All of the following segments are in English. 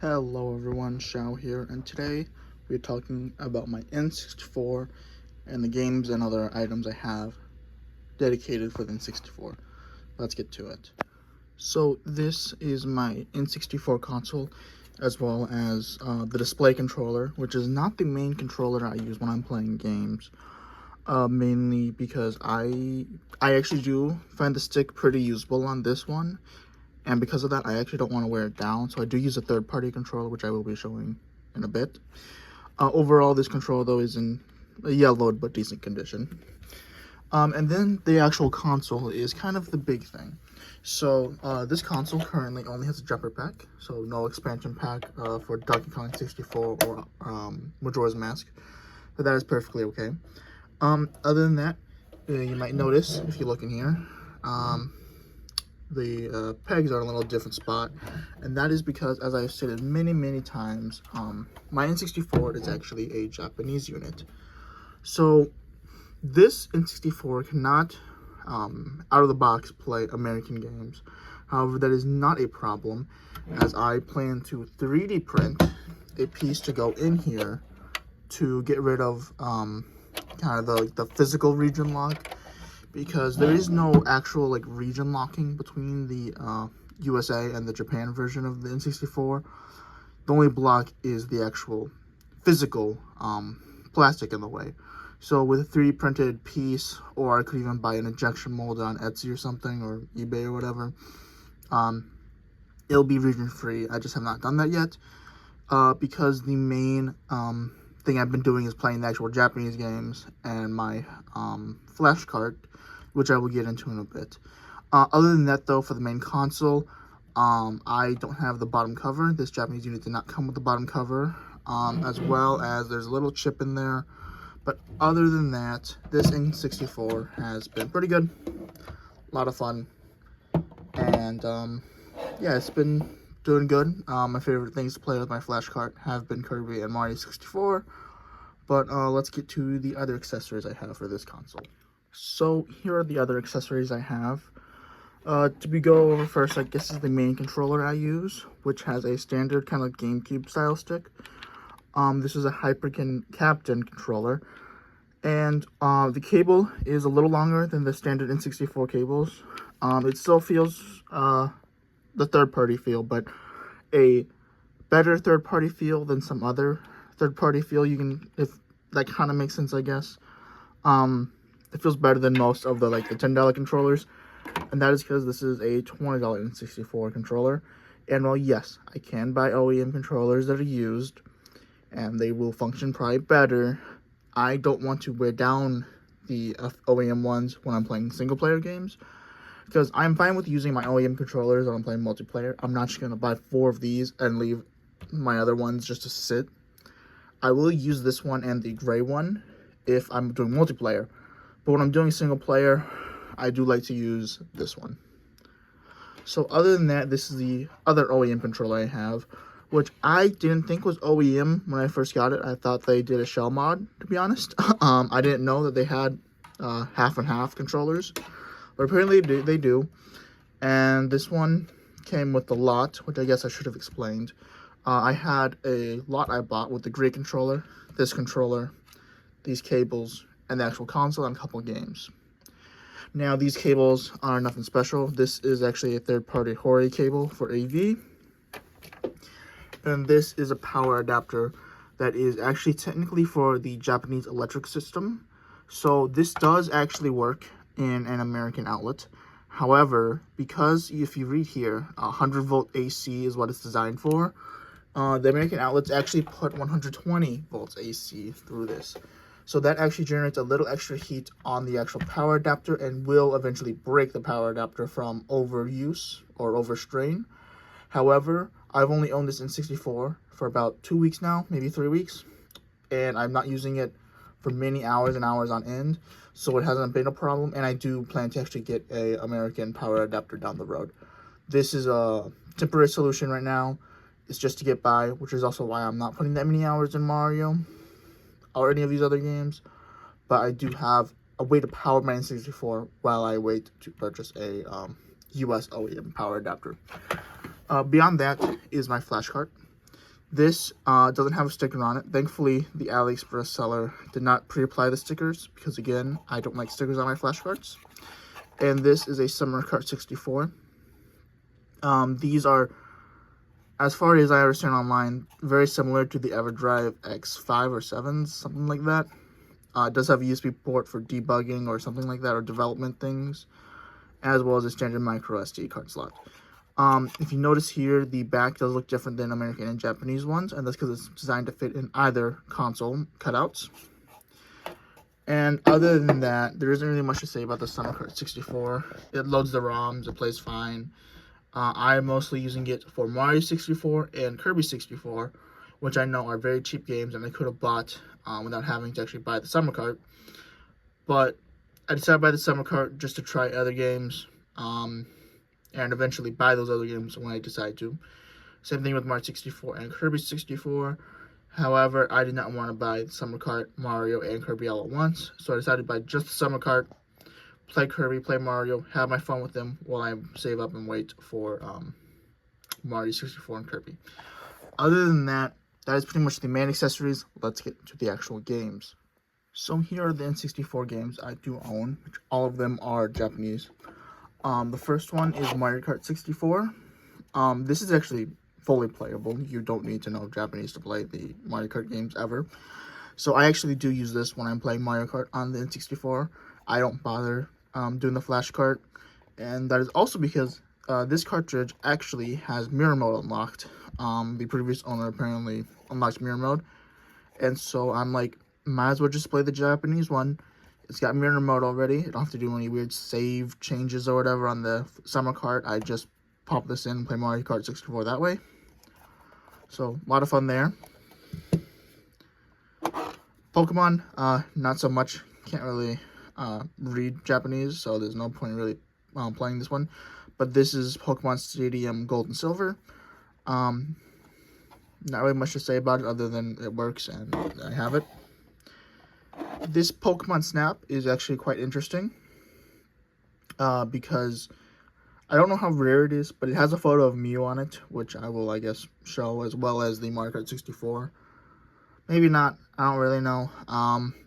Hello everyone, Xiao here, and today we're talking about my N64 and the games and other items I have dedicated for the N64. Let's get to it. So this is my N64 console, as well as the display controller, which is not the main controller I use when I'm playing games. Mainly because I actually do find the stick pretty usable on this one, and because of that I actually don't want to wear it down, so I do use a third-party controller, which I will be showing in a bit. Overall, this controller though is in a yellowed but decent condition. And then the actual console is kind of the big thing. So this console currently only has a jumper pack, so no expansion pack for Donkey Kong 64 or Majora's Mask, but that is perfectly okay. Other than that, you might notice if you look in here, the pegs are in a little different spot, and that is because, as I've stated many times, my N64 is actually a Japanese unit. So this N64 cannot, out of the box, play American games. However, that is not a problem, as I plan to 3D print a piece to go in here to get rid of kind of the physical region lock, because there is no actual region locking between the USA and the Japan version of the N64. The only block is the actual physical plastic in the way. So with a 3D printed piece, or I could even buy an injection mold on Etsy or something, or eBay or whatever, it'll be region free. I just have not done that yet, because the main thing I've been doing is playing the actual Japanese games and my flash cart, which I will get into in a bit. Other than that, though, for the main console, I don't have the bottom cover. This Japanese unit did not come with the bottom cover, as well as there's a little chip in there. But other than that, this N64 has been pretty good. A lot of fun. And yeah, it's been doing good. My favorite things to play with my flash cart have been Kirby and Mario 64. But let's get to the other accessories I have for this console. So here are the other accessories I have. To go over first, I guess, is the main controller I use, which has a standard kind of GameCube style stick. This is a Hyperkin Captain controller, and the cable is a little longer than the standard N64 cables. It still feels the third-party feel, but a better third-party feel than some other third-party feel. You can, if that kind of makes sense, I guess. It feels better than most of the the $10 controllers, and that is because this is a $20 N64 controller. And while yes, I can buy OEM controllers that are used, and they will function probably better, I don't want to wear down the OEM ones when I'm playing single-player games, because I'm fine with using my OEM controllers when I'm playing multiplayer. I'm not just going to buy 4 of these and leave my other ones just to sit. I will use this one and the gray one if I'm doing multiplayer, but when I'm doing single-player, I do like to use this one. So other than that, this is the other OEM controller I have, which I didn't think was OEM when I first got it. I thought they did a shell mod, to be honest. I didn't know that they had half and half controllers, but apparently they do. And this one came with the lot, which I guess I should have explained. I had a lot I bought with the gray controller, this controller, these cables, and the actual console, and a couple games. Now, these cables are nothing special. This is actually a third-party Hori cable for AV. And this is a power adapter that is actually technically for the Japanese electric system. So this does actually work in an American outlet. However, because if you read here, 100-volt AC is what it's designed for, the American outlets actually put 120 volts AC through this. So that actually generates a little extra heat on the actual power adapter and will eventually break the power adapter from overuse or overstrain. However, I've only owned this N64 for about 2 weeks now, maybe 3 weeks, and I'm not using it for many hours and hours on end, so it hasn't been a problem, and I do plan to actually get a American power adapter down the road. This is a temporary solution right now. It's just to get by, which is also why I'm not putting that many hours in Mario or any of these other games, but I do have a way to power my N64 while I wait to purchase a US OEM power adapter. Beyond that is my flash cart. This doesn't have a sticker on it. Thankfully, the AliExpress seller did not pre-apply the stickers because, again, I don't like stickers on my flashcards. And this is a Summer Kart 64. These are, as far as I understand online, very similar to the EverDrive X5 or 7s, something like that. It does have a USB port for debugging or something like that, or development things, as well as a standard micro SD card slot. If you notice here, the back does look different than American and Japanese ones, and that's because it's designed to fit in either console cutouts. And other than that, there isn't really much to say about the Summer Kart 64. It loads the ROMs, it plays fine. I'm mostly using it for Mario 64 and Kirby 64, which I know are very cheap games, and I could have bought without having to actually buy the Summer Kart. But I decided to buy the Summer Kart just to try other games, and eventually buy those other games when I decide to. Same thing with Mario 64 and Kirby 64. However, I did not want to buy the Summer Kart, Mario, and Kirby all at once, so I decided to buy just the Summer Kart, play Kirby, play Mario, have my fun with them while I save up and wait for Mario 64 and Kirby. Other than that, that is pretty much the main accessories. Let's get to the actual games. So here are the N64 games I do own, which all of them are Japanese. The first one is Mario Kart 64. This is actually fully playable. You don't need to know Japanese to play the Mario Kart games ever. So I actually do use this when I'm playing Mario Kart on the N64. I don't bother doing the flash cart, and that is also because this cartridge actually has mirror mode unlocked. The previous owner apparently unlocked mirror mode, and so I'm like, might as well just play the Japanese one. It's got mirror mode already. I don't have to do any weird save changes or whatever on the Summer Kart. I just pop this in and play Mario Kart 64 that way. So, a lot of fun there. Pokemon, not so much. Can't really read Japanese, so there's no point in really playing this one. But this is Pokemon Stadium Gold and Silver. Not really much to say about it other than it works and I have it. This Pokemon Snap is actually quite interesting because I don't know how rare it is, but it has a photo of Mew on it, which I will, I guess, show, as well as the Mario Kart 64. Maybe not. I don't really know.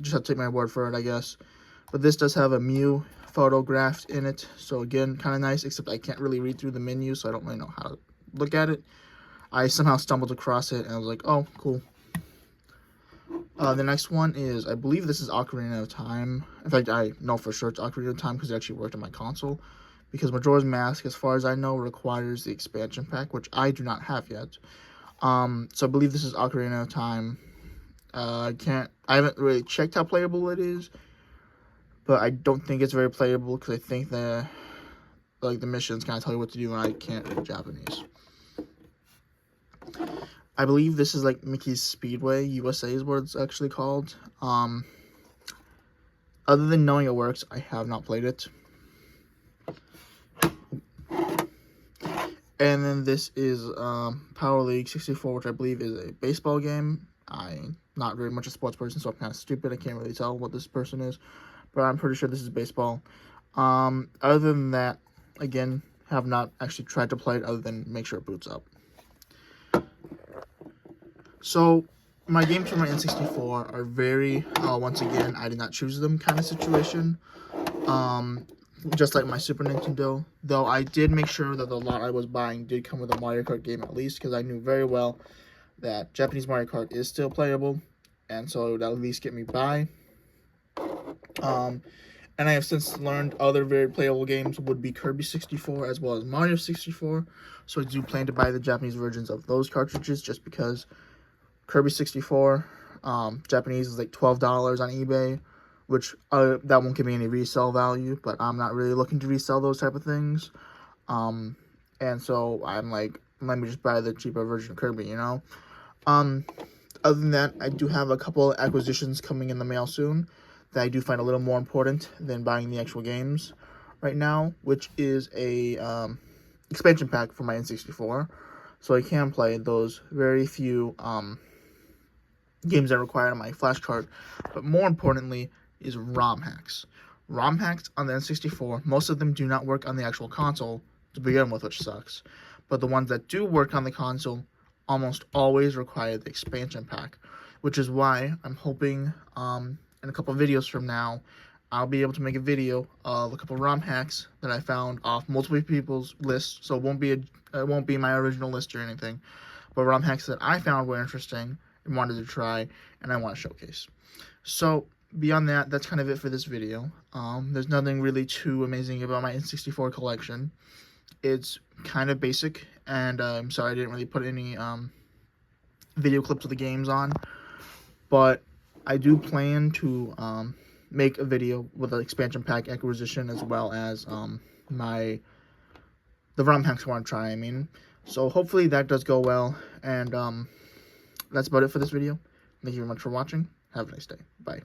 Just have to take my word for it, I guess. But this does have a Mew photographed in it, so again, kind of nice, except I can't really read through the menu, so I don't really know how to look at it. I somehow stumbled across it, and I was like, oh, cool. The next one is, I believe this is Ocarina of Time. In fact, I know for sure it's Ocarina of Time because it actually worked on my console. Because Majora's Mask, as far as I know, requires the expansion pack, which I do not have yet. So I believe this is Ocarina of Time. I haven't really checked how playable it is, but I don't think it's very playable because I think the missions kind of tell you what to do, and I can't read Japanese. I believe this is like Mickey's Speedway USA is what it's actually called. Other than knowing it works, I have not played it. And then this is Power League 64, which I believe is a baseball game. I'm not very much a sports person, so I'm kind of stupid. I can't really tell what this person is, but I'm pretty sure this is baseball. Other than that, again, have not actually tried to play it other than make sure it boots up. So, my games for my N64 are very, once again, I did not choose them kind of situation. Just like my Super Nintendo, though I did make sure that the lot I was buying did come with a Mario Kart game at least, because I knew very well that Japanese Mario Kart is still playable, and so it would at least get me by. And I have since learned other very playable games would be Kirby 64 as well as Mario 64, so I do plan to buy the Japanese versions of those cartridges just because Kirby 64, Japanese is like $12 on eBay, which that won't give me any resale value, but I'm not really looking to resell those type of things. And so I'm like, let me just buy the cheaper version of Kirby, you know? Other than that, I do have a couple acquisitions coming in the mail soon that I do find a little more important than buying the actual games right now, which is a expansion pack for my N64, so I can play those very few games that are required on my flash card, but more importantly is ROM hacks. ROM hacks on the N64, most of them do not work on the actual console to begin with, which sucks, but the ones that do work on the console almost always require the expansion pack, which is why I'm hoping in a couple of videos from now, I'll be able to make a video of a couple ROM hacks that I found off multiple people's lists. So it won't be my original list or anything, but ROM hacks that I found were interesting and wanted to try, and I want to showcase. So beyond that, that's kind of it for this video. There's nothing really too amazing about my N64 collection. It's kind of basic, and I'm sorry I didn't really put any video clips of the games on, but I do plan to make a video with an expansion pack acquisition, as well as the ROM hacks I want to try, so hopefully that does go well, and that's about it for this video. Thank you very much for watching. Have a nice day. Bye.